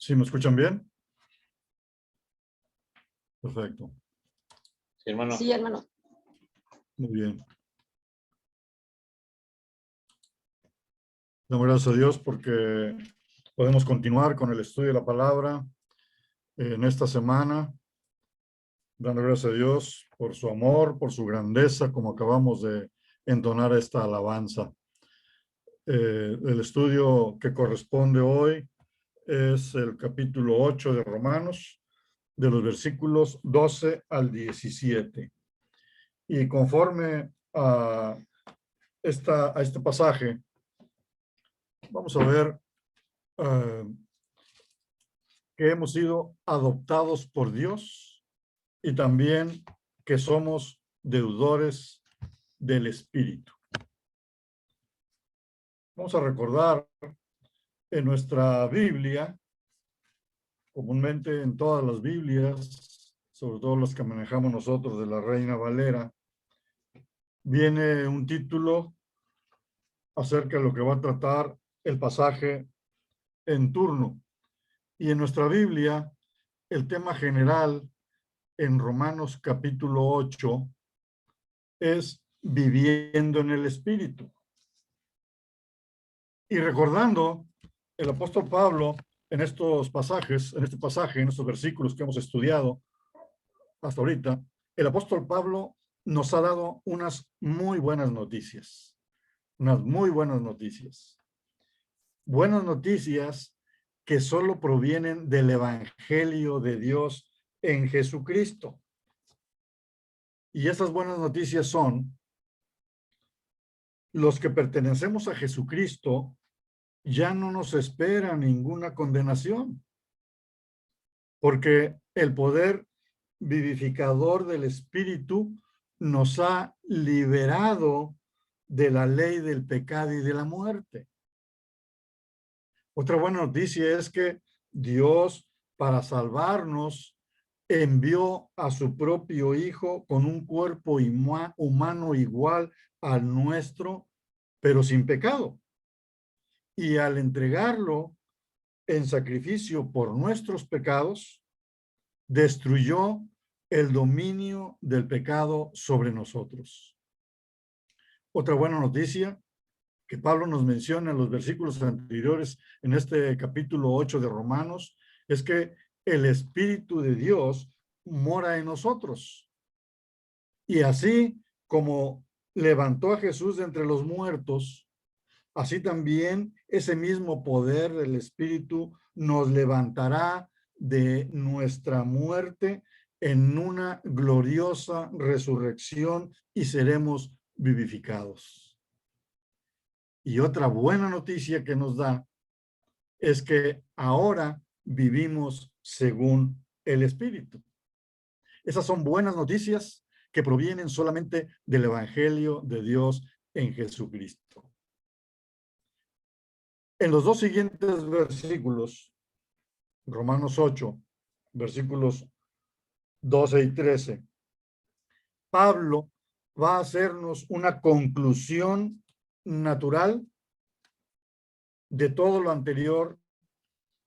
¿Sí me escuchan bien? Perfecto. Sí, hermano. Sí, hermano. Muy bien. Damos gracias a Dios porque podemos continuar con el estudio de la palabra en esta semana. Dando gracias a Dios por su amor, por su grandeza, como acabamos de entonar esta alabanza. El estudio que corresponde hoy es el capítulo 8 de Romanos, de los versículos 12 al 17. Y conforme a este pasaje, vamos a ver que hemos sido adoptados por Dios y también que somos deudores del Espíritu. Vamos a recordar en nuestra Biblia, comúnmente en todas las Biblias, sobre todo las que manejamos nosotros de la Reina Valera, viene un título acerca de lo que va a tratar el pasaje en turno. Y en nuestra Biblia, el tema general en Romanos capítulo 8 es viviendo en el Espíritu. Y recordando, el apóstol Pablo en estos pasajes, en estos versículos que hemos estudiado hasta ahorita, el apóstol Pablo nos ha dado unas muy buenas noticias. Unas muy buenas noticias. Buenas noticias que solo provienen del Evangelio de Dios en Jesucristo. Y esas buenas noticias son: los que pertenecemos a Jesucristo ya no nos espera ninguna condenación, porque el poder vivificador del Espíritu nos ha liberado de la ley del pecado y de la muerte. Otra buena noticia es que Dios, para salvarnos, envió a su propio Hijo con un cuerpo humano igual al nuestro, pero sin pecado. Y al entregarlo en sacrificio por nuestros pecados, destruyó el dominio del pecado sobre nosotros. Otra buena noticia que Pablo nos menciona en los versículos anteriores en este capítulo 8 de Romanos es que el Espíritu de Dios mora en nosotros. Y así como levantó a Jesús de entre los muertos, así también ese mismo poder del Espíritu nos levantará de nuestra muerte en una gloriosa resurrección y seremos vivificados. Y otra buena noticia que nos da es que ahora vivimos según el Espíritu. Esas son buenas noticias que provienen solamente del Evangelio de Dios en Jesucristo. En los dos siguientes versículos, Romanos 8, versículos 12 y 13, Pablo va a hacernos una conclusión natural de todo lo anterior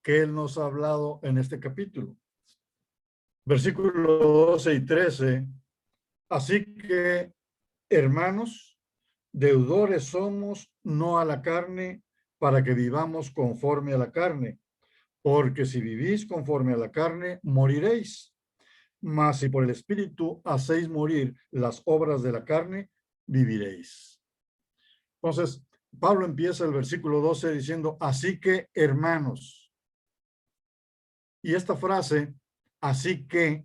que él nos ha hablado en este capítulo. Versículos 12 y 13. Así que, hermanos, deudores somos, no a la carne, para que vivamos conforme a la carne. Porque si vivís conforme a la carne, moriréis. Mas si por el Espíritu hacéis morir las obras de la carne, viviréis. Entonces, Pablo empieza el versículo 12 diciendo, así que, hermanos. Y esta frase, así que,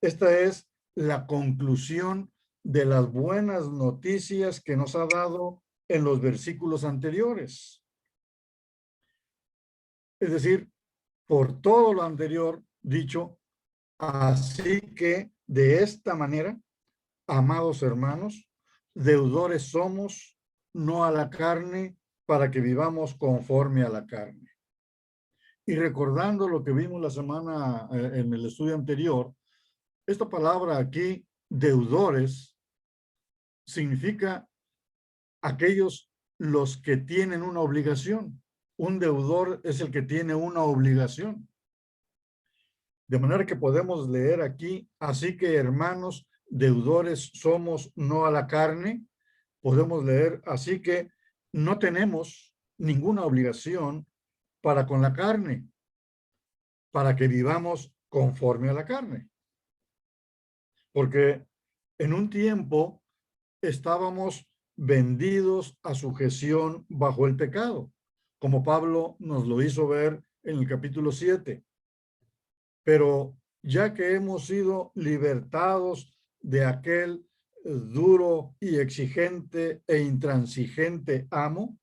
esta es la conclusión de las buenas noticias que nos ha dado en los versículos anteriores. Es decir, por todo lo anterior dicho, así que de esta manera, amados hermanos, deudores somos, no a la carne, para que vivamos conforme a la carne. Y recordando lo que vimos la semana en el estudio anterior, esta palabra aquí, deudores, significa aquellos los que tienen una obligación. un deudor es el que tiene una obligación. De manera que podemos leer aquí, así que hermanos, deudores somos no a la carne. Podemos leer, así que no tenemos ninguna obligación para con la carne, para que vivamos conforme a la carne. Porque en un tiempo estábamos vendidos a sujeción bajo el pecado, como Pablo nos lo hizo ver en el capítulo 7. Pero ya que hemos sido libertados de aquel duro y exigente e intransigente amo,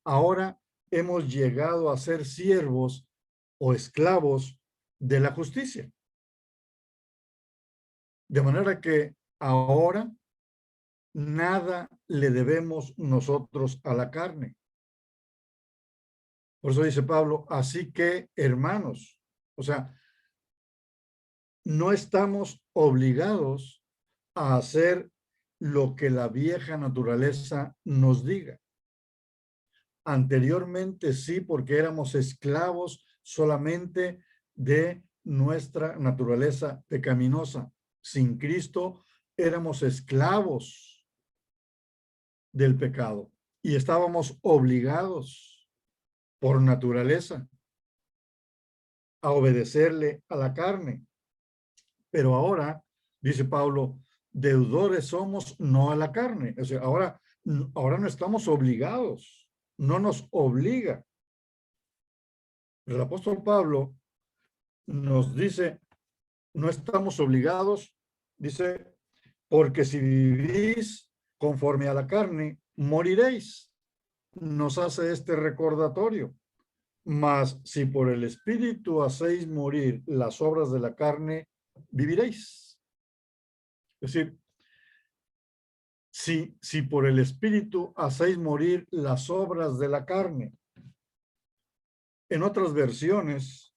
ahora hemos llegado a ser siervos o esclavos de la justicia. De manera que ahora nada le debemos nosotros a la carne. Por eso dice Pablo, así que hermanos, o sea, no estamos obligados a hacer lo que la vieja naturaleza nos diga. Anteriormente sí, porque éramos esclavos solamente de nuestra naturaleza pecaminosa. Sin Cristo éramos esclavos del pecado y estábamos obligados por naturaleza a obedecerle a la carne. Pero ahora, dice Pablo, deudores somos no a la carne. O sea, ahora no estamos obligados, no nos obliga. El apóstol Pablo nos dice, no estamos obligados, dice, porque si vivís conforme a la carne, moriréis. Nos hace este recordatorio. Mas si por el Espíritu hacéis morir las obras de la carne, viviréis. Es decir, si por el Espíritu hacéis morir las obras de la carne. En otras versiones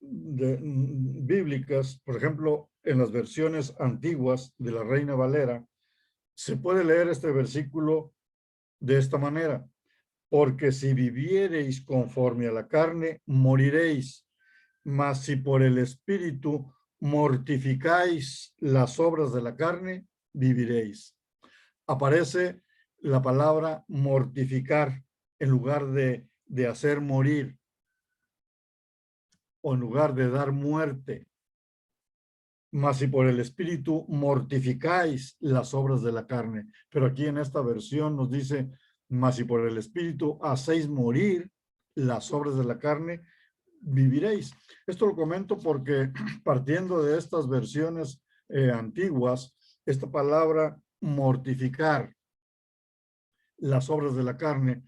bíblicas, por ejemplo, en las versiones antiguas de la Reina Valera, se puede leer este versículo de esta manera: porque si viviereis conforme a la carne, moriréis, mas si por el Espíritu mortificáis las obras de la carne, viviréis. Aparece la palabra mortificar en lugar de hacer morir o en lugar de dar muerte. Mas si por el Espíritu mortificáis las obras de la carne. Pero aquí en esta versión nos dice, mas si por el Espíritu hacéis morir las obras de la carne, viviréis. Esto lo comento porque partiendo de estas versiones antiguas, esta palabra mortificar las obras de la carne,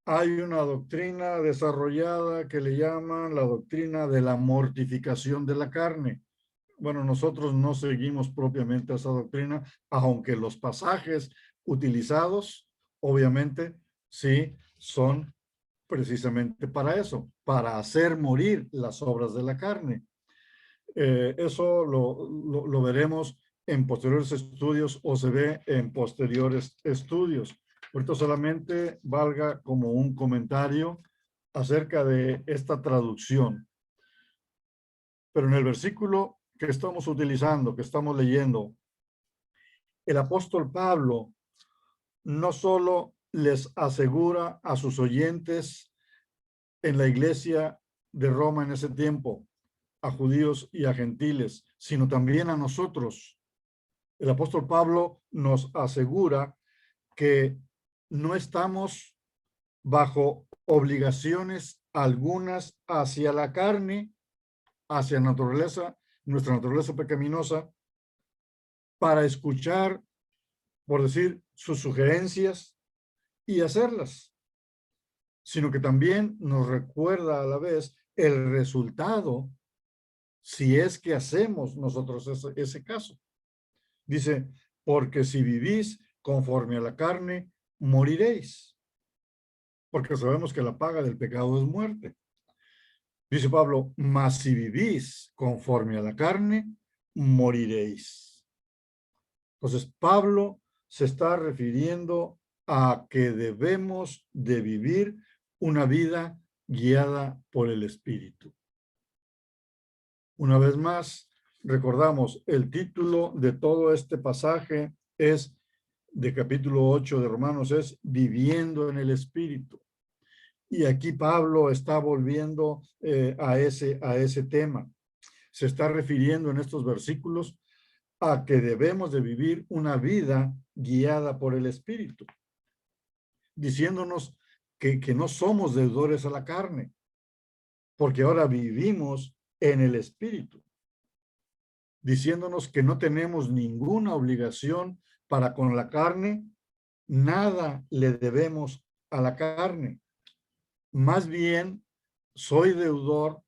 hay una doctrina desarrollada que le llaman la doctrina de la mortificación de la carne. Bueno, nosotros no seguimos propiamente esa doctrina, aunque los pasajes utilizados, obviamente, sí son precisamente para eso, para hacer morir las obras de la carne. Eso lo veremos en posteriores estudios o se ve en posteriores estudios. Ahorita solamente valga como un comentario acerca de esta traducción. Pero en el versículo que estamos utilizando, que estamos leyendo, el apóstol Pablo no solo les asegura a sus oyentes en la iglesia de Roma en ese tiempo, a judíos y a gentiles, sino también a nosotros. El apóstol Pablo nos asegura que no estamos bajo obligaciones algunas hacia la carne, hacia naturaleza, nuestra naturaleza pecaminosa, para escuchar, por decir, sus sugerencias y hacerlas, sino que también nos recuerda a la vez el resultado si es que hacemos nosotros ese caso. Dice, porque si vivís conforme a la carne, moriréis, porque sabemos que la paga del pecado es muerte. Dice Pablo, mas si vivís conforme a la carne, moriréis. Entonces, Pablo se está refiriendo a que debemos de vivir una vida guiada por el Espíritu. Una vez más, recordamos, el título de todo este pasaje es de capítulo 8 de Romanos, es Viviendo en el Espíritu. Y aquí Pablo está volviendo a ese tema. Se está refiriendo en estos versículos a que debemos de vivir una vida guiada por el Espíritu, diciéndonos que no somos deudores a la carne, porque ahora vivimos en el Espíritu, diciéndonos que no tenemos ninguna obligación para con la carne, nada le debemos a la carne. Más bien, soy deudor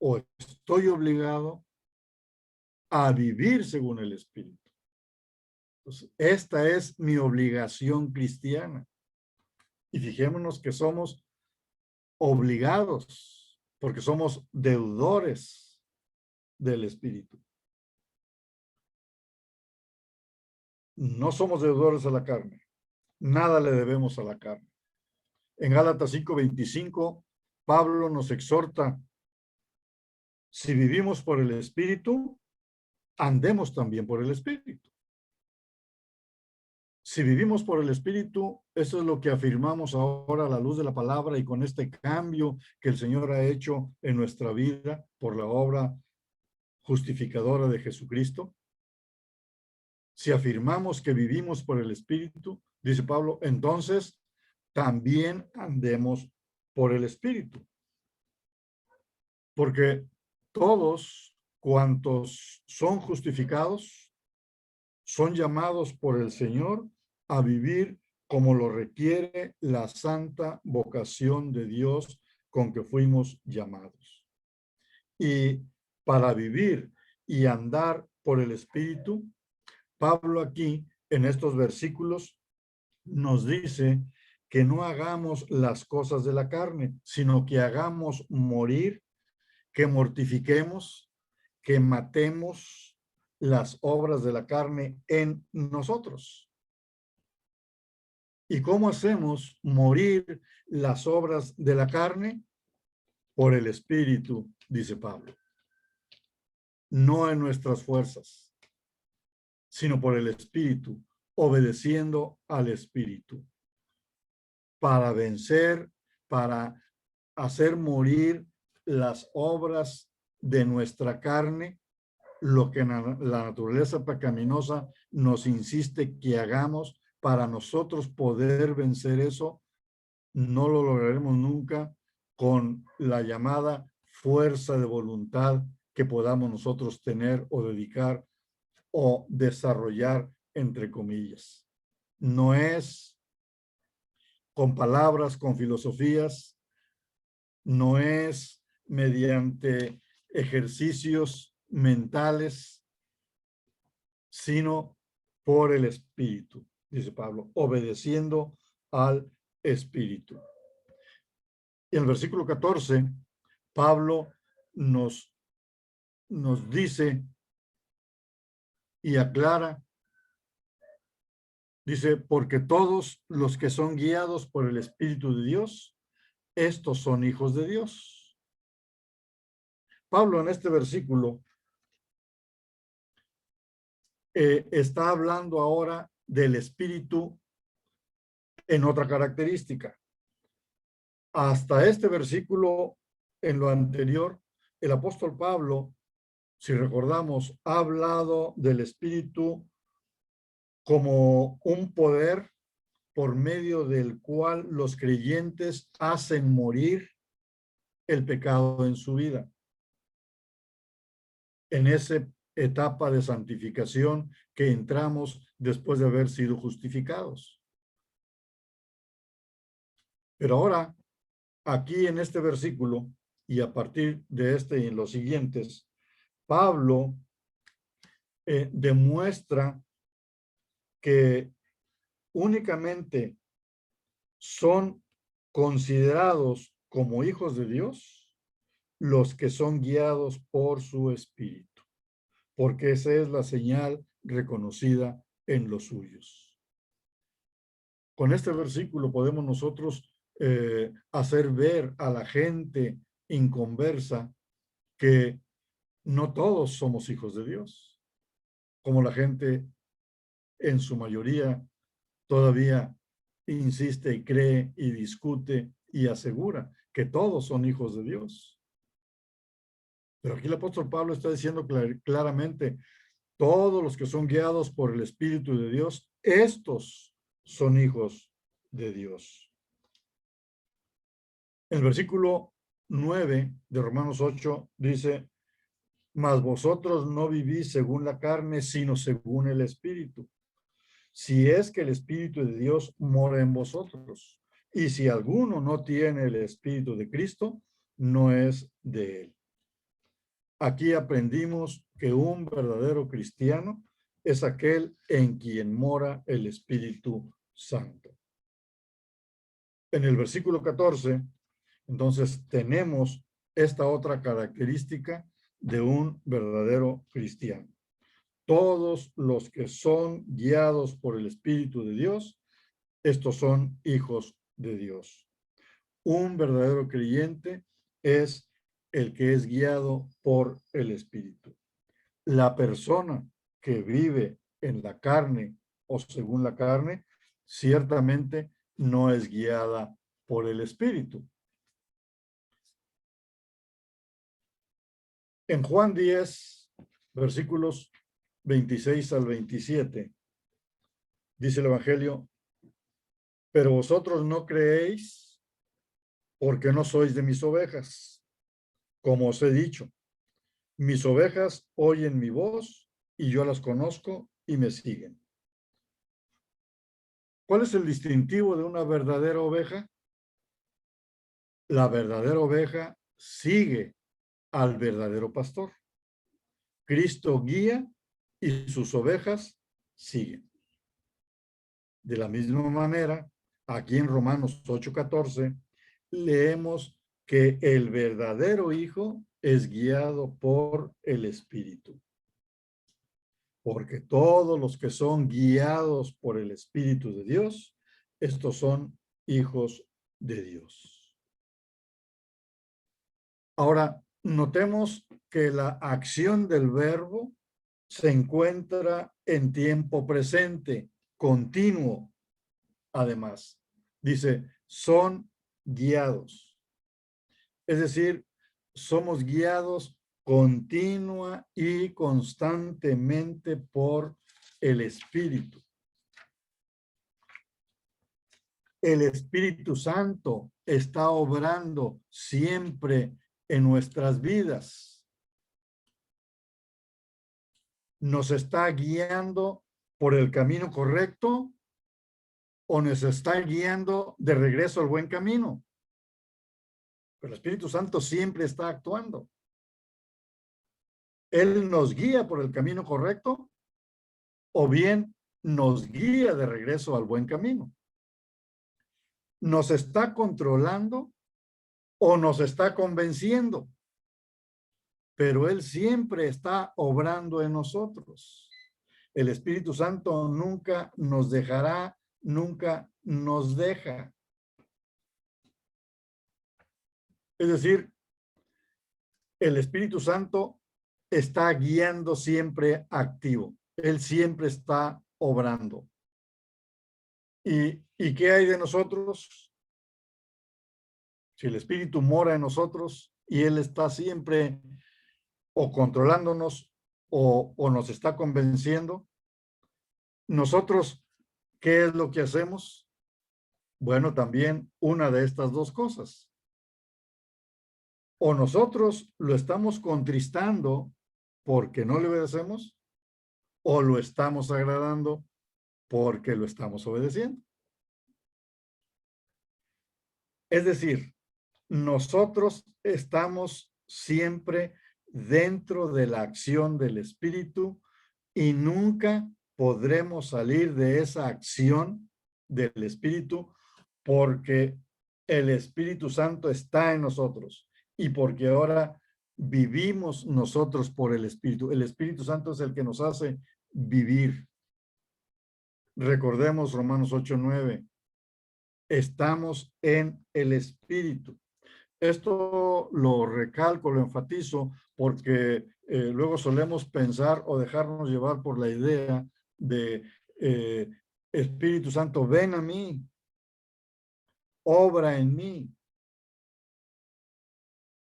o estoy obligado a vivir según el Espíritu. Entonces, esta es mi obligación cristiana. Y fijémonos que somos obligados, porque somos deudores del Espíritu. No somos deudores a la carne. Nada le debemos a la carne. En Gálatas 5:25, Pablo nos exhorta, si vivimos por el Espíritu, andemos también por el Espíritu. Si vivimos por el Espíritu, eso es lo que afirmamos ahora a la luz de la palabra y con este cambio que el Señor ha hecho en nuestra vida por la obra justificadora de Jesucristo. Si afirmamos que vivimos por el Espíritu, dice Pablo, entonces también andemos por el Espíritu. Porque todos cuantos son justificados son llamados por el Señor a vivir como lo requiere la santa vocación de Dios con que fuimos llamados. Y para vivir y andar por el Espíritu, Pablo aquí en estos versículos nos dice que no hagamos las cosas de la carne, sino que hagamos morir, que mortifiquemos, que matemos las obras de la carne en nosotros. ¿Y cómo hacemos morir las obras de la carne? Por el Espíritu, dice Pablo. No en nuestras fuerzas, sino por el Espíritu, obedeciendo al Espíritu. Para vencer, para hacer morir las obras de nuestra carne, lo que la naturaleza pecaminosa nos insiste que hagamos, para nosotros poder vencer eso, no lo lograremos nunca con la llamada fuerza de voluntad que podamos nosotros tener o dedicar o desarrollar, entre comillas. No es con palabras, con filosofías, no es mediante ejercicios mentales, sino por el Espíritu, dice Pablo, obedeciendo al Espíritu. Y en el versículo 14, Pablo nos dice y aclara, dice, porque todos los que son guiados por el Espíritu de Dios, estos son hijos de Dios. Pablo en este versículo está hablando ahora del Espíritu en otra característica. Hasta este versículo, en lo anterior, el apóstol Pablo, si recordamos, ha hablado del Espíritu como un poder por medio del cual los creyentes hacen morir el pecado en su vida. En esa etapa de santificación que entramos después de haber sido justificados. Pero ahora, aquí en este versículo, y a partir de este y en los siguientes, Pablo demuestra que únicamente son considerados como hijos de Dios los que son guiados por su Espíritu, porque esa es la señal reconocida en los suyos. Con este versículo podemos nosotros hacer ver a la gente inconversa que no todos somos hijos de Dios, como la gente en su mayoría todavía insiste y cree y discute y asegura que todos son hijos de Dios. Pero aquí el apóstol Pablo está diciendo claramente, todos los que son guiados por el Espíritu de Dios, estos son hijos de Dios. El versículo 9 de Romanos 8 dice, mas vosotros no vivís según la carne, sino según el Espíritu. Si es que el Espíritu de Dios mora en vosotros. Y si alguno no tiene el Espíritu de Cristo, no es de él. Aquí aprendimos que un verdadero cristiano es aquel en quien mora el Espíritu Santo. En el versículo 14, entonces tenemos esta otra característica de un verdadero cristiano. Todos los que son guiados por el Espíritu de Dios, estos son hijos de Dios. Un verdadero creyente es el que es guiado por el Espíritu. La persona que vive en la carne o según la carne, ciertamente no es guiada por el Espíritu. En Juan 10, versículos 26 al 27, dice el Evangelio, pero vosotros no creéis porque no sois de mis ovejas, como os he dicho. Mis ovejas oyen mi voz y yo las conozco y me siguen. ¿Cuál es el distintivo de una verdadera oveja? La verdadera oveja sigue al verdadero pastor. Cristo guía y sus ovejas siguen. De la misma manera, aquí en Romanos 8:14, leemos que el verdadero Hijo es guiado por el Espíritu. Porque todos los que son guiados por el Espíritu de Dios, estos son hijos de Dios. Ahora, notemos que la acción del verbo se encuentra en tiempo presente, continuo, además. Dice, son guiados. Es decir, somos guiados continua y constantemente por el Espíritu. El Espíritu Santo está obrando siempre en nuestras vidas. ¿Nos está guiando por el camino correcto o nos está guiando de regreso al buen camino? Pero el Espíritu Santo siempre está actuando. Él nos guía por el camino correcto o bien nos guía de regreso al buen camino. ¿Nos está controlando o nos está convenciendo? Pero Él siempre está obrando en nosotros. El Espíritu Santo nunca nos dejará, nunca nos deja. Es decir, el Espíritu Santo está guiando siempre activo. Él siempre está obrando. ¿Y qué hay de nosotros? Si el Espíritu mora en nosotros y Él está siempre o controlándonos o nos está convenciendo, nosotros, ¿qué es lo que hacemos? Bueno, también una de estas dos cosas. O nosotros lo estamos contristando porque no le obedecemos, o lo estamos agradando porque lo estamos obedeciendo. Es decir, nosotros estamos siempre dentro de la acción del Espíritu y nunca podremos salir de esa acción del Espíritu porque el Espíritu Santo está en nosotros y porque ahora vivimos nosotros por el Espíritu. El Espíritu Santo es el que nos hace vivir. Recordemos Romanos 8:9. estamos en el Espíritu. Esto lo recalco, lo enfatizo, porque luego solemos pensar o dejarnos llevar por la idea de Espíritu Santo, ven a mí, obra en mí,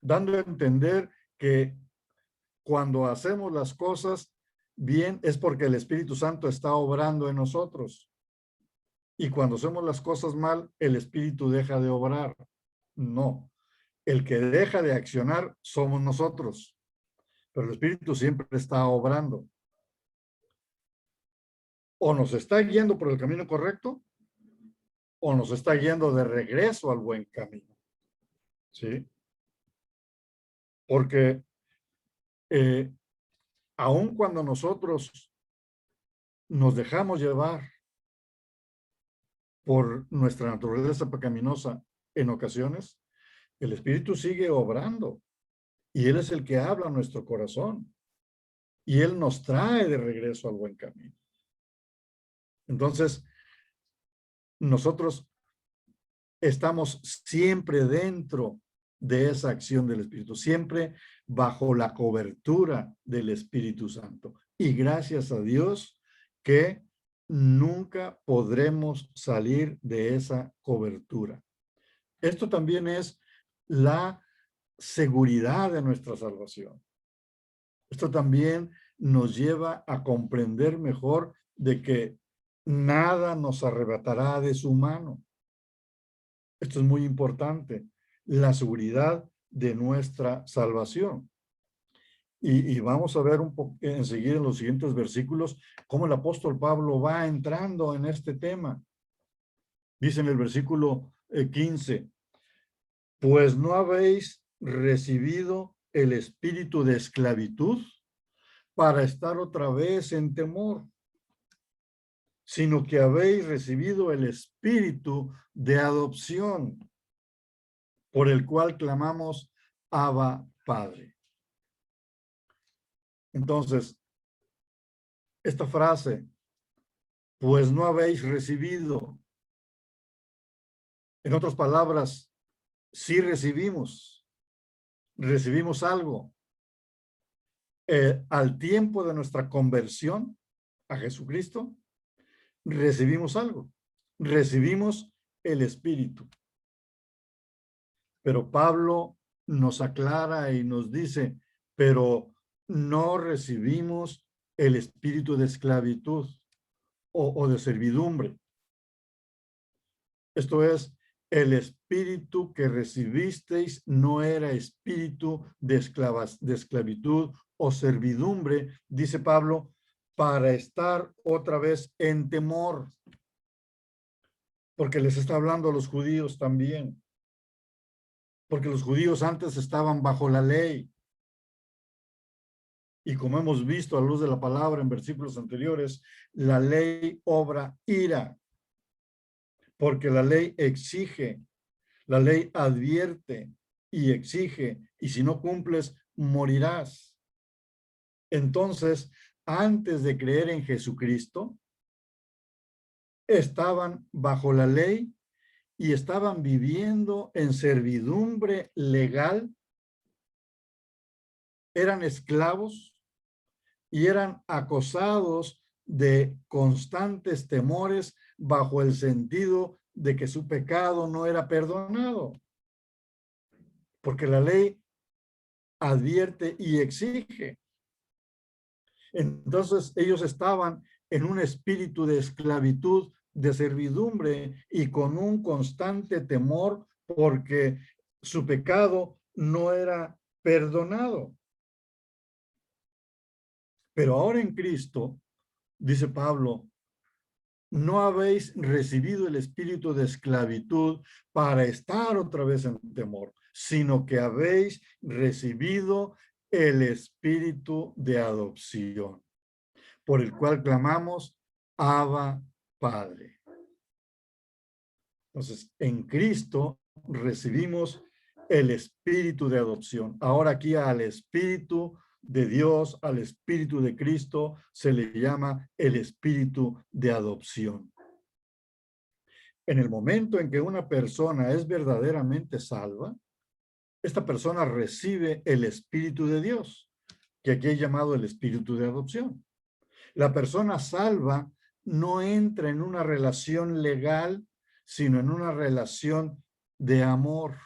dando a entender que cuando hacemos las cosas bien es porque el Espíritu Santo está obrando en nosotros. Y cuando hacemos las cosas mal, el Espíritu deja de obrar. No, el que deja de accionar somos nosotros, pero el Espíritu siempre está obrando. O nos está guiando por el camino correcto, o nos está guiando de regreso al buen camino. ¿Sí? Porque aun cuando nosotros nos dejamos llevar por nuestra naturaleza pecaminosa en ocasiones, el Espíritu sigue obrando y Él es el que habla a nuestro corazón y Él nos trae de regreso al buen camino. Entonces, nosotros estamos siempre dentro de esa acción del Espíritu, siempre bajo la cobertura del Espíritu Santo. Y gracias a Dios que nunca podremos salir de esa cobertura. Esto también es la seguridad de nuestra salvación. Esto también nos lleva a comprender mejor de que nada nos arrebatará de su mano. Esto es muy importante, la seguridad de nuestra salvación. Y vamos a ver un poco enseguida en los siguientes versículos cómo el apóstol Pablo va entrando en este tema. Dice en el versículo 15, pues no habéis recibido el espíritu de esclavitud para estar otra vez en temor, sino que habéis recibido el espíritu de adopción, por el cual clamamos, Abba, Padre. Entonces, esta frase, pues no habéis recibido, en otras palabras, sí recibimos algo. Al tiempo de nuestra conversión a Jesucristo, recibimos algo. Recibimos el Espíritu. Pero Pablo nos aclara y nos dice, pero no recibimos el espíritu de esclavitud o de servidumbre. Esto es, el espíritu que recibisteis no era espíritu de esclavitud o servidumbre, dice Pablo, para estar otra vez en temor. Porque les está hablando a los judíos también. Porque los judíos antes estaban bajo la ley. Y como hemos visto a la luz de la palabra en versículos anteriores, la ley obra ira, porque la ley exige, la ley advierte y exige, y si no cumples, morirás. Entonces, antes de creer en Jesucristo, estaban bajo la ley y estaban viviendo en servidumbre legal, eran esclavos y eran acosados de constantes temores bajo el sentido de que su pecado no era perdonado. Porque la ley advierte y exige. Entonces ellos estaban en un espíritu de esclavitud, de servidumbre y con un constante temor porque su pecado no era perdonado. Pero ahora en Cristo, dice Pablo, no habéis recibido el espíritu de esclavitud para estar otra vez en temor, sino que habéis recibido el espíritu de adopción, por el cual clamamos, Abba, Padre. Entonces, en Cristo recibimos el espíritu de adopción. Ahora aquí al espíritu de Dios, al espíritu de Cristo, se le llama el espíritu de adopción. En el momento en que una persona es verdaderamente salva, esta persona recibe el Espíritu de Dios, que aquí es llamado el Espíritu de adopción. La persona salva no entra en una relación legal, sino en una relación de amor.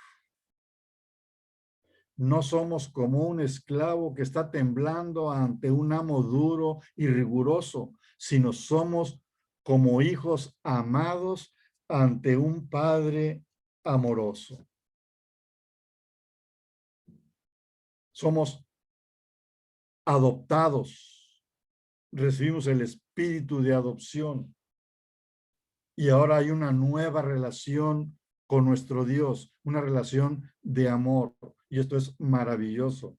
No somos como un esclavo que está temblando ante un amo duro y riguroso, sino somos como hijos amados ante un padre amoroso. Somos adoptados, recibimos el espíritu de adopción y ahora hay una nueva relación con nuestro Dios, una relación de amor. Y esto es maravilloso,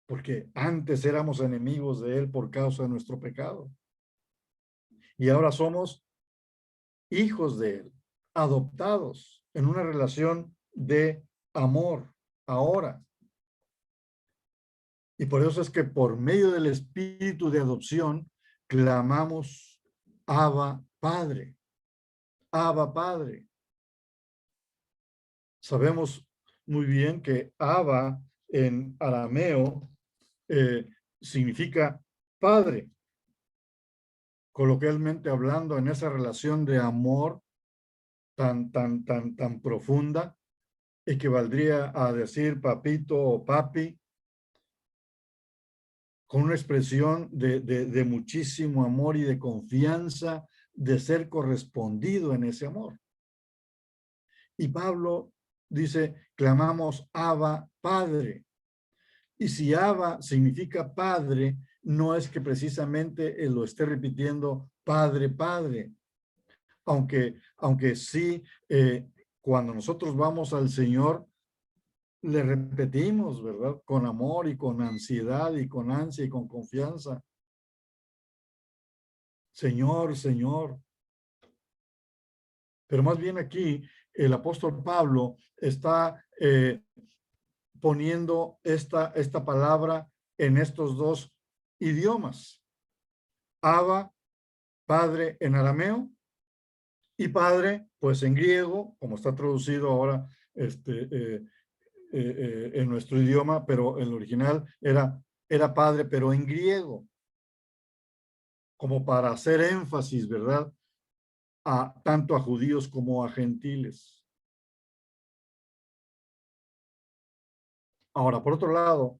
porque antes éramos enemigos de Él por causa de nuestro pecado. Y ahora somos hijos de Él, adoptados en una relación de amor, ahora. Y por eso es que por medio del espíritu de adopción, clamamos, Abba, Padre, Abba, Padre. Sabemos muy bien que Abba en arameo significa padre. Coloquialmente hablando, en esa relación de amor tan profunda, equivaldría a decir papito o papi, con una expresión de muchísimo amor y de confianza, de ser correspondido en ese amor. Y Pablo dice, clamamos Abba, Padre. Y si Abba significa Padre, no es que precisamente lo esté repitiendo Padre, Padre. Aunque sí, cuando nosotros vamos al Señor, le repetimos, ¿verdad? Con amor y con ansiedad y con ansia y con confianza. Señor, Señor. Pero más bien aquí el apóstol Pablo está poniendo esta palabra en estos dos idiomas. Abba, padre en arameo, y padre, pues en griego, como está traducido ahora en nuestro idioma, pero en el original era padre, pero en griego, como para hacer énfasis, ¿verdad? Tanto a judíos como a gentiles. Ahora, por otro lado,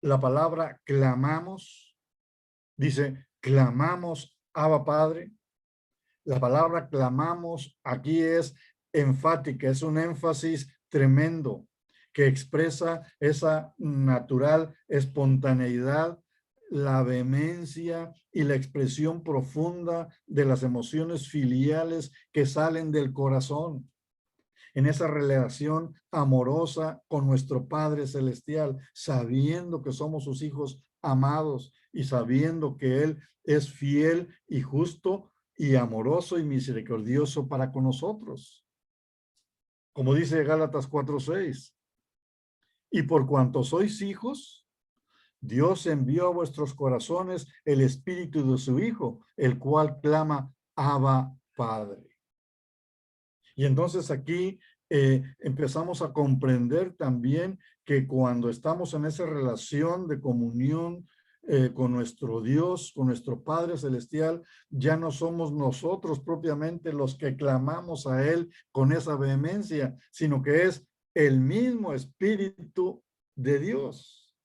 la palabra clamamos, dice, clamamos Abba Padre. La palabra clamamos aquí es enfática, es un énfasis tremendo que expresa esa natural espontaneidad, la vehemencia y la expresión profunda de las emociones filiales que salen del corazón en esa relación amorosa con nuestro Padre Celestial, sabiendo que somos sus hijos amados y sabiendo que Él es fiel y justo y amoroso y misericordioso para con nosotros. Como dice Gálatas 4:6, y por cuanto sois hijos, Dios envió a vuestros corazones el espíritu de su Hijo, el cual clama, Abba, Padre. Y entonces aquí empezamos a comprender también que cuando estamos en esa relación de comunión con nuestro Dios, con nuestro Padre Celestial, ya no somos nosotros propiamente los que clamamos a Él con esa vehemencia, sino que es el mismo Espíritu de Dios.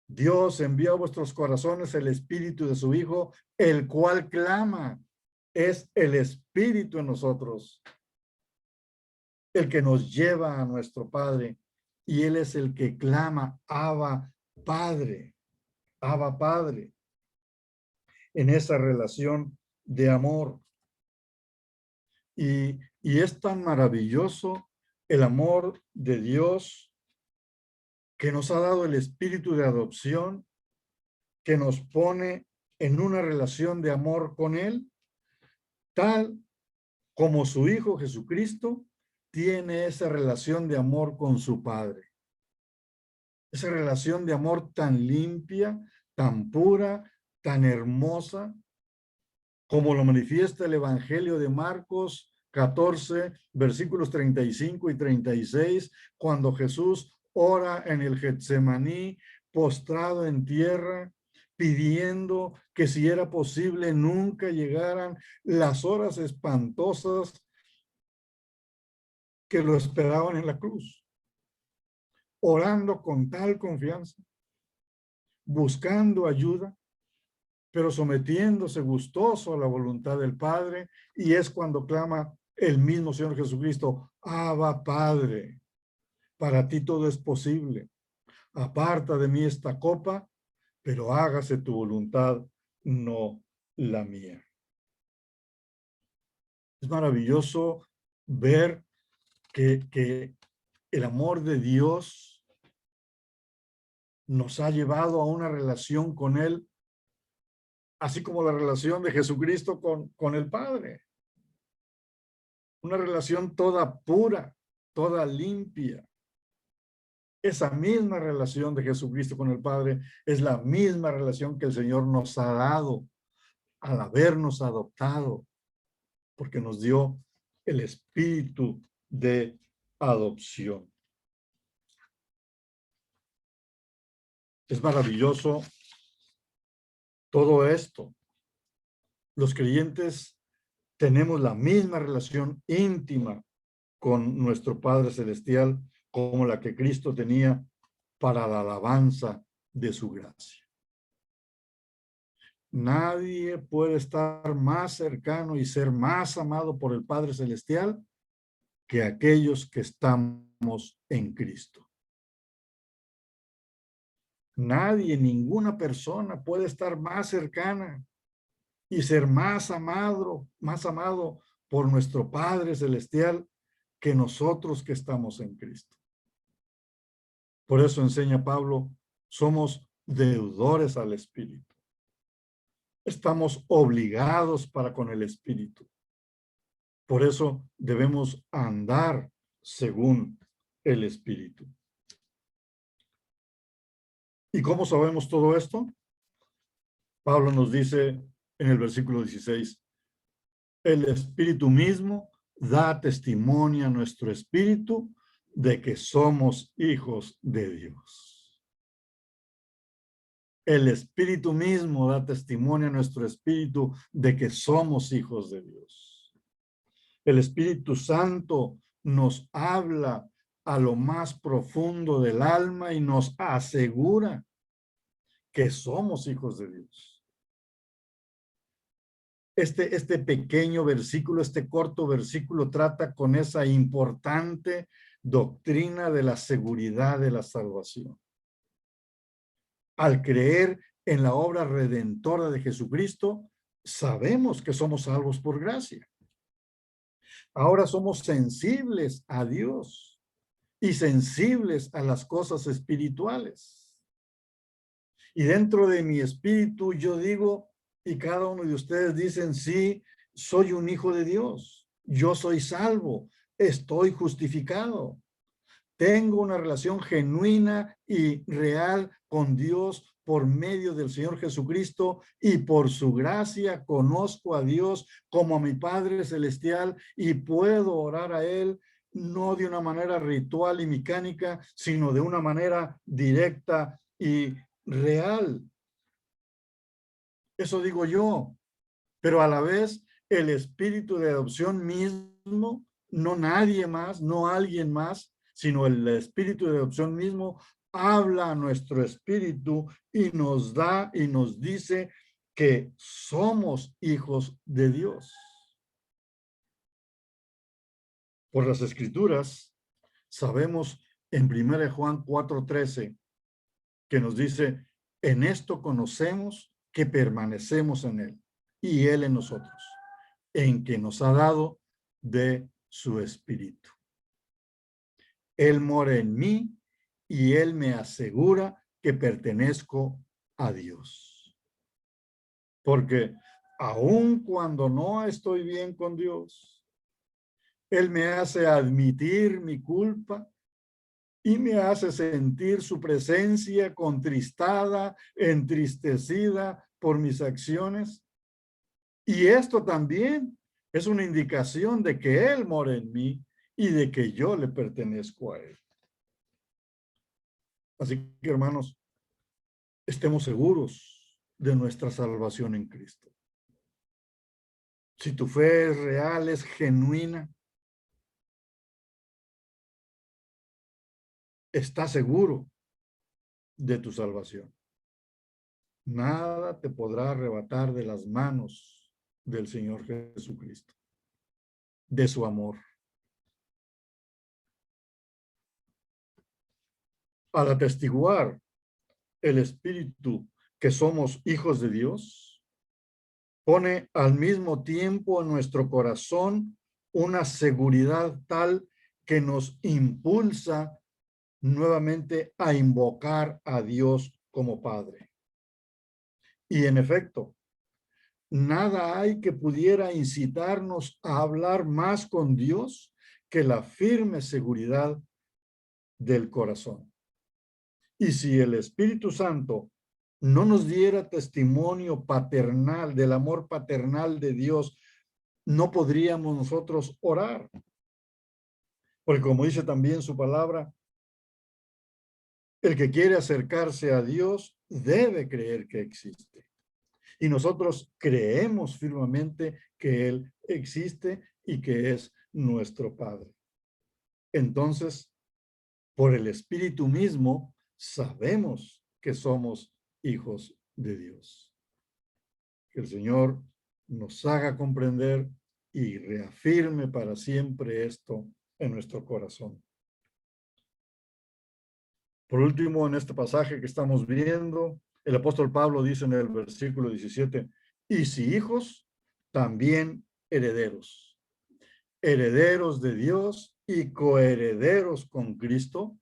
Dios envió a vuestros corazones el Espíritu de su Hijo, el cual clama. Es el Espíritu en nosotros el que nos lleva a nuestro Padre, y Él es el que clama, Abba, Padre, Abba, Padre, en esa relación de amor. Y es tan maravilloso el amor de Dios que nos ha dado el espíritu de adopción, que nos pone en una relación de amor con Él, tal como su Hijo Jesucristo tiene esa relación de amor con su Padre. Esa relación de amor tan limpia, tan pura, tan hermosa, como lo manifiesta el Evangelio de Marcos 14, versículos 35 y 36, cuando Jesús ora en el Getsemaní, postrado en tierra, pidiendo que si era posible nunca llegaran las horas espantosas que lo esperaban en la cruz, orando con tal confianza, buscando ayuda, pero sometiéndose gustoso a la voluntad del Padre, y es cuando clama el mismo Señor Jesucristo: Abba, Padre, para ti todo es posible, aparta de mí esta copa, pero hágase tu voluntad, no la mía. Es maravilloso ver que el amor de Dios nos ha llevado a una relación con Él, así como la relación de Jesucristo con el Padre. Una relación toda pura, toda limpia. Esa misma relación de Jesucristo con el Padre es la misma relación que el Señor nos ha dado al habernos adoptado, porque nos dio el espíritu de adopción. Es maravilloso todo esto. Los creyentes tenemos la misma relación íntima con nuestro Padre Celestial como la que Cristo tenía para la alabanza de su gracia. Nadie puede estar más cercano y ser más amado por el Padre Celestial que aquellos que estamos en Cristo. Nadie, ninguna persona puede estar más cercana y ser más amado por nuestro Padre Celestial que nosotros que estamos en Cristo. Por eso enseña Pablo, somos deudores al Espíritu. Estamos obligados para con el Espíritu. Por eso debemos andar según el Espíritu. ¿Y cómo sabemos todo esto? Pablo nos dice en el versículo 16, el Espíritu mismo da testimonio a nuestro espíritu de que somos hijos de Dios. El Espíritu mismo da testimonio a nuestro espíritu de que somos hijos de Dios. El Espíritu Santo nos habla a lo más profundo del alma y nos asegura que somos hijos de Dios. Este pequeño versículo, este corto versículo trata con esa importante doctrina de la seguridad de la salvación. Al creer en la obra redentora de Jesucristo, sabemos que somos salvos por gracia. Ahora somos sensibles a Dios y sensibles a las cosas espirituales. Y dentro de mi espíritu yo digo, y cada uno de ustedes dicen, sí, soy un hijo de Dios, yo soy salvo, estoy justificado, tengo una relación genuina y real con Dios por medio del Señor Jesucristo, y por su gracia conozco a Dios como a mi Padre Celestial y puedo orar a Él no de una manera ritual y mecánica, sino de una manera directa y real. Eso digo yo, pero a la vez el espíritu de adopción mismo, no nadie más, no alguien más, sino el espíritu de adopción mismo habla a nuestro espíritu y nos da y nos dice que somos hijos de Dios. Por las Escrituras sabemos en 1 Juan 4:13 que nos dice, en esto conocemos que permanecemos en Él y Él en nosotros, en que nos ha dado de su Espíritu. Él mora en mí y Él me asegura que pertenezco a Dios. Porque aun cuando no estoy bien con Dios, Él me hace admitir mi culpa y me hace sentir su presencia contristada, entristecida por mis acciones. Y esto también es una indicación de que Él mora en mí y de que yo le pertenezco a Él. Así que, hermanos, estemos seguros de nuestra salvación en Cristo. Si tu fe es real, es genuina, está seguro de tu salvación. Nada te podrá arrebatar de las manos del Señor Jesucristo, de su amor. Al atestiguar el Espíritu que somos hijos de Dios, pone al mismo tiempo en nuestro corazón una seguridad tal que nos impulsa nuevamente a invocar a Dios como Padre. Y en efecto, nada hay que pudiera incitarnos a hablar más con Dios que la firme seguridad del corazón. Y si el Espíritu Santo no nos diera testimonio paternal, del amor paternal de Dios, no podríamos nosotros orar. Porque como dice también su palabra, el que quiere acercarse a Dios debe creer que existe. Y nosotros creemos firmemente que Él existe y que es nuestro Padre. Entonces, por el Espíritu mismo, sabemos que somos hijos de Dios. Que el Señor nos haga comprender y reafirme para siempre esto en nuestro corazón. Por último, en este pasaje que estamos viendo, el apóstol Pablo dice en el versículo 17, y si hijos, también herederos, herederos de Dios y coherederos con Cristo,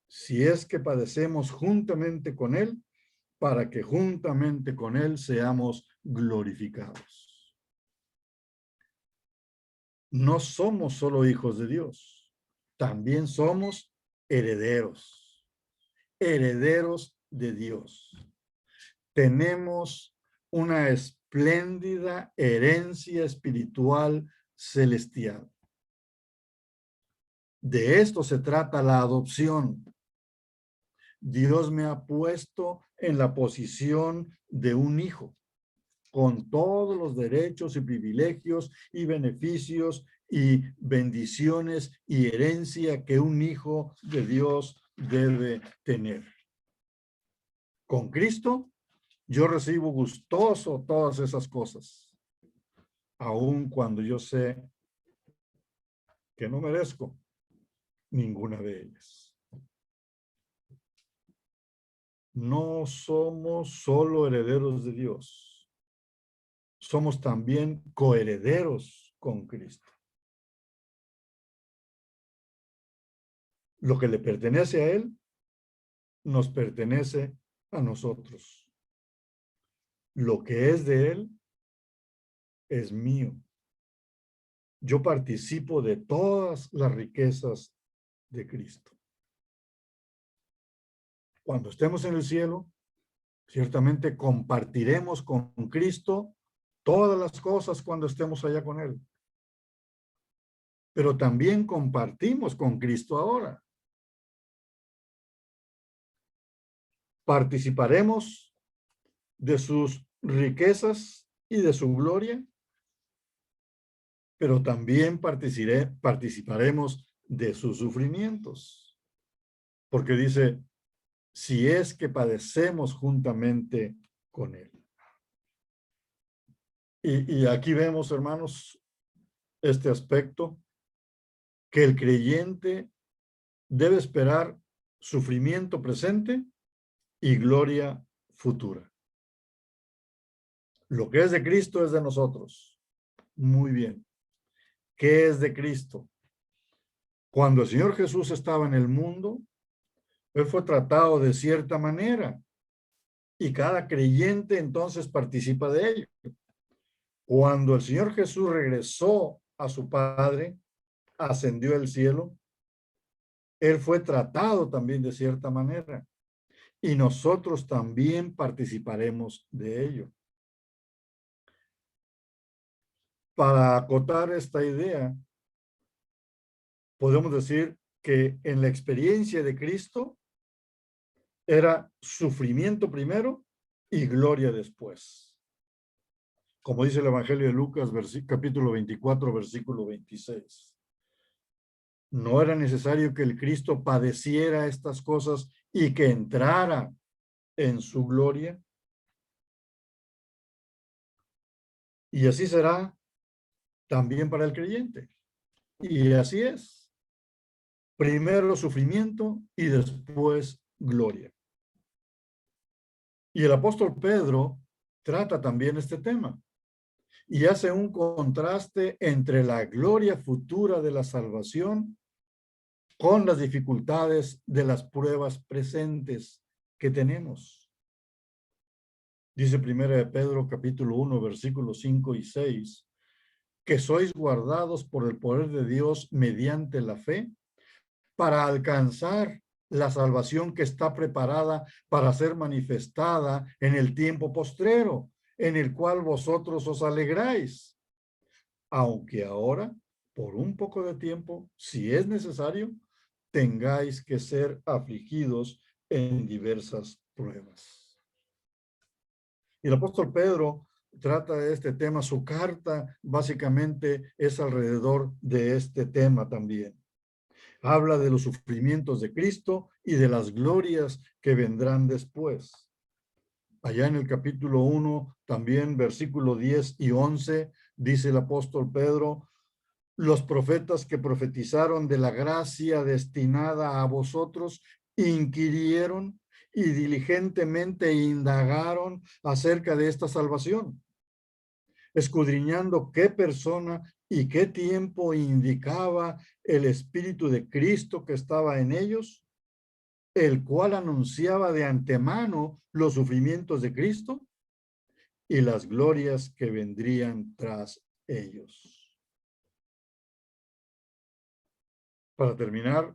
si es que padecemos juntamente con Él, para que juntamente con Él seamos glorificados. No somos solo hijos de Dios, también somos herederos, herederos de Dios. Tenemos una espléndida herencia espiritual celestial. De esto se trata la adopción. Dios me ha puesto en la posición de un hijo, con todos los derechos y privilegios y beneficios y bendiciones y herencia que un hijo de Dios debe tener. Con Cristo, yo recibo gustoso todas esas cosas, aun cuando yo sé que no merezco ninguna de ellas. No somos solo herederos de Dios, somos también coherederos con Cristo. Lo que le pertenece a Él, nos pertenece a nosotros. Lo que es de Él, es mío. Yo participo de todas las riquezas de Cristo. Cuando estemos en el cielo, ciertamente compartiremos con Cristo todas las cosas cuando estemos allá con Él. Pero también compartimos con Cristo ahora. Participaremos de sus riquezas y de su gloria, pero también participaremos de sus sufrimientos. Porque dice, si es que padecemos juntamente con Él. Y aquí vemos, hermanos, este aspecto, que el creyente debe esperar sufrimiento presente y gloria futura. Lo que es de Cristo es de nosotros. Muy bien. ¿Qué es de Cristo? Cuando el Señor Jesús estaba en el mundo, Él fue tratado de cierta manera y cada creyente entonces participa de ello. Cuando el Señor Jesús regresó a su Padre, ascendió al cielo, Él fue tratado también de cierta manera y nosotros también participaremos de ello. Para acotar esta idea, podemos decir que en la experiencia de Cristo era sufrimiento primero y gloria después. Como dice el Evangelio de Lucas, capítulo 24, versículo 26. No era necesario que el Cristo padeciera estas cosas y que entrara en su gloria. Y así será también para el creyente. Y así es. Primero sufrimiento y después gloria. Y el apóstol Pedro trata también este tema y hace un contraste entre la gloria futura de la salvación con las dificultades de las pruebas presentes que tenemos. Dice primera de Pedro capítulo 1 versículos 5 y 6, que sois guardados por el poder de Dios mediante la fe para alcanzar la salvación que está preparada para ser manifestada en el tiempo postrero, en el cual vosotros os alegráis, aunque ahora, por un poco de tiempo, si es necesario, tengáis que ser afligidos en diversas pruebas. Y el apóstol Pedro trata de este tema, su carta básicamente es alrededor de este tema también. Habla de los sufrimientos de Cristo y de las glorias que vendrán después. Allá en el capítulo 1, también versículo 10 y 11, dice el apóstol Pedro, los profetas que profetizaron de la gracia destinada a vosotros inquirieron y diligentemente indagaron acerca de esta salvación, escudriñando qué persona y qué tiempo indicaba el Espíritu de Cristo que estaba en ellos, el cual anunciaba de antemano los sufrimientos de Cristo y las glorias que vendrían tras ellos. Para terminar,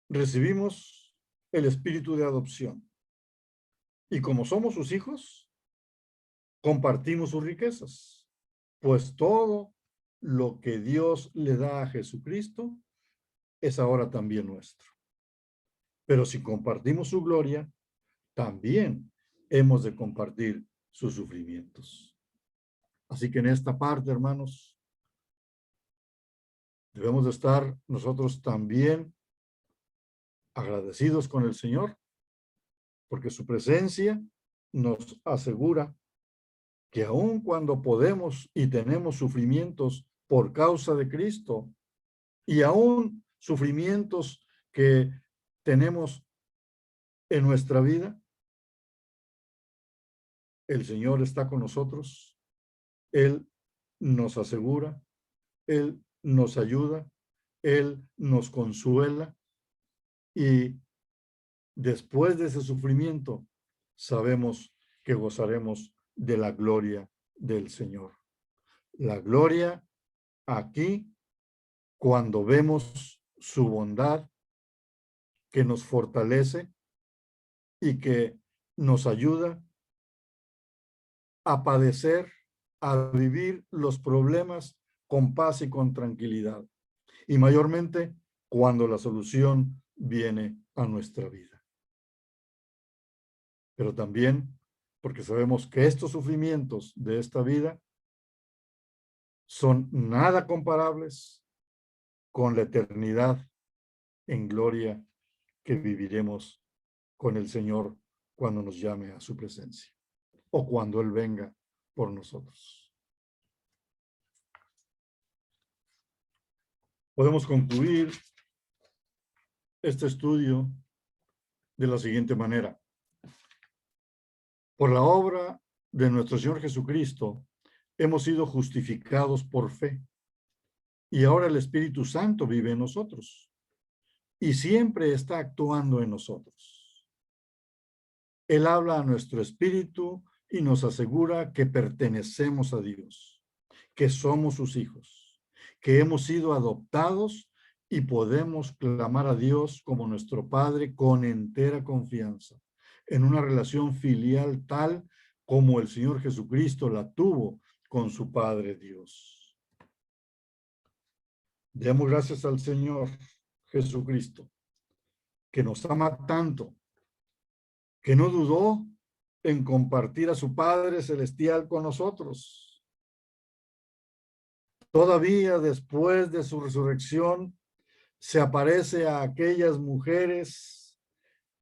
recibimos el espíritu de adopción y como somos sus hijos, compartimos sus riquezas, pues todo lo que Dios le da a Jesucristo es ahora también nuestro. Pero si compartimos su gloria, también hemos de compartir sus sufrimientos. Así que en esta parte, hermanos, debemos de estar nosotros también agradecidos con el Señor, porque su presencia nos asegura que aun cuando podemos y tenemos sufrimientos por causa de Cristo, y aún sufrimientos que tenemos en nuestra vida, el Señor está con nosotros, Él nos asegura, Él nos ayuda, Él nos consuela y después de ese sufrimiento sabemos que gozaremos de la gloria del Señor. La gloria aquí cuando vemos su bondad que nos fortalece y que nos ayuda a padecer, a vivir los problemas con paz y con tranquilidad. Y mayormente cuando la solución viene a nuestra vida. Pero también porque sabemos que estos sufrimientos de esta vida son nada comparables con la eternidad en gloria que viviremos con el Señor cuando nos llame a su presencia o cuando Él venga por nosotros. Podemos concluir este estudio de la siguiente manera. Por la obra de nuestro Señor Jesucristo, hemos sido justificados por fe. Y ahora el Espíritu Santo vive en nosotros. Y siempre está actuando en nosotros. Él habla a nuestro espíritu y nos asegura que pertenecemos a Dios, que somos sus hijos, que hemos sido adoptados y podemos clamar a Dios como nuestro Padre con entera confianza, en una relación filial tal como el Señor Jesucristo la tuvo con su Padre Dios. Demos gracias al Señor Jesucristo, que nos ama tanto, que no dudó en compartir a su Padre Celestial con nosotros. Todavía después de su resurrección, se aparece a aquellas mujeres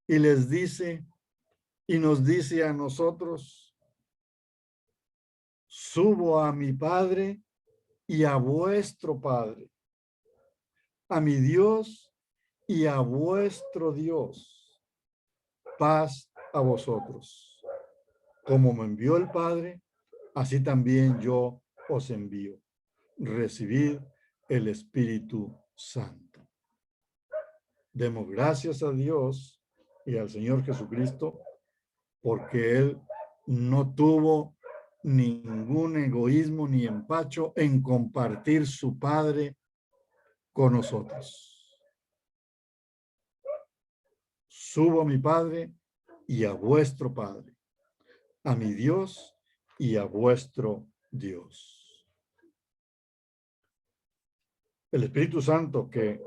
y les dice, y nos dice a nosotros: subo a mi Padre y a vuestro Padre, a mi Dios y a vuestro Dios. Paz a vosotros. Como me envió el Padre, así también yo os envío. Recibid el Espíritu Santo. Demos gracias a Dios y al Señor Jesucristo, porque Él no tuvo ningún egoísmo ni empacho en compartir su Padre con nosotros. Subo a mi Padre y a vuestro Padre, a mi Dios y a vuestro Dios. El Espíritu Santo, que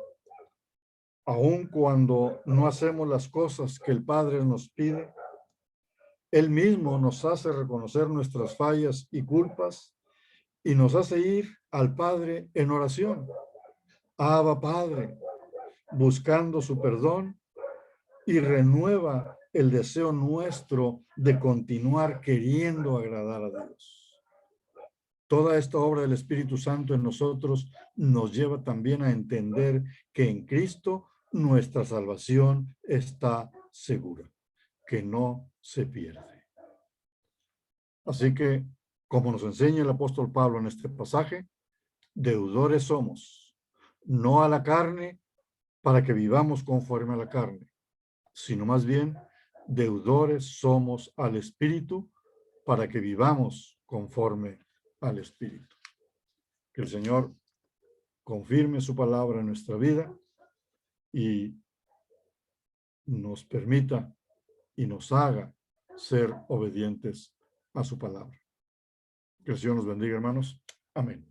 aun cuando no hacemos las cosas que el Padre nos pide, Él mismo nos hace reconocer nuestras fallas y culpas y nos hace ir al Padre en oración. Abba, Padre, buscando su perdón, y renueva el deseo nuestro de continuar queriendo agradar a Dios. Toda esta obra del Espíritu Santo en nosotros nos lleva también a entender que en Cristo nuestra salvación está segura, que no se pierde. Así que, como nos enseña el apóstol Pablo en este pasaje, deudores somos, no a la carne para que vivamos conforme a la carne, sino más bien deudores somos al Espíritu para que vivamos conforme al Espíritu. Que el Señor confirme su palabra en nuestra vida y nos permita y nos haga ser obedientes a su palabra. Que el Señor nos bendiga, hermanos. Amén.